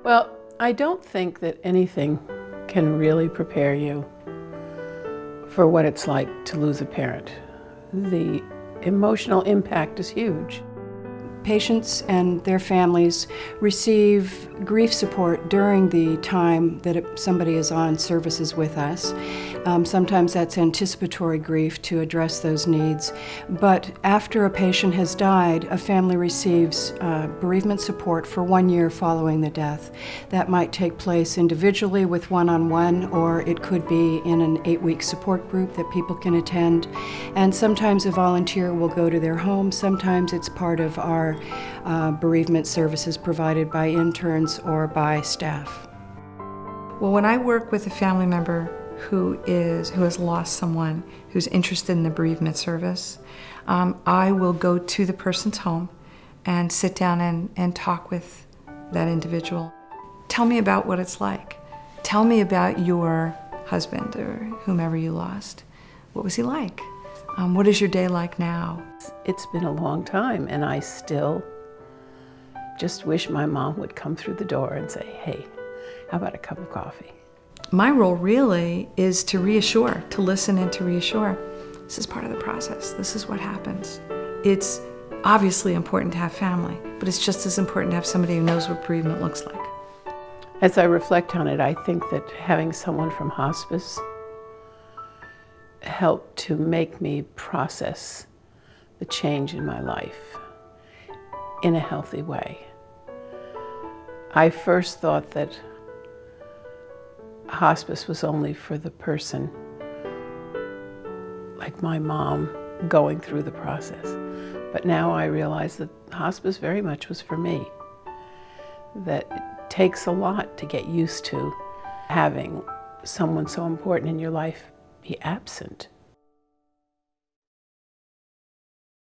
Well, I don't think that anything can really prepare you for what it's like to lose a parent. The emotional impact is huge. Patients and their families receive grief support during the time that somebody is on services with us. Sometimes that's anticipatory grief to address those needs. But after a patient has died, a family receives bereavement support for 1 year following the death. That might take place individually with one-on-one, or it could be in an 8-week support group that people can attend. And sometimes a volunteer will go to their home. Sometimes it's part of our bereavement services provided by interns or by staff. Well, when I work with a family member who has lost someone who's interested in the bereavement service, I will go to the person's home and sit down and talk with that individual. Tell me about what it's like. Tell me about your husband or whomever you lost. What was he like? What is your day like now? It's been a long time, and I still just wish my mom would come through the door and say, hey, how about a cup of coffee? My role really is to reassure, to listen and to reassure. This is part of the process. This is what happens. It's obviously important to have family, but it's just as important to have somebody who knows what bereavement looks like. As I reflect on it, I think that having someone from hospice helped to make me process the change in my life in a healthy way. I first thought that hospice was only for the person, like my mom, going through the process. But now I realize that hospice very much was for me. That it takes a lot to get used to having someone so important in your life be absent.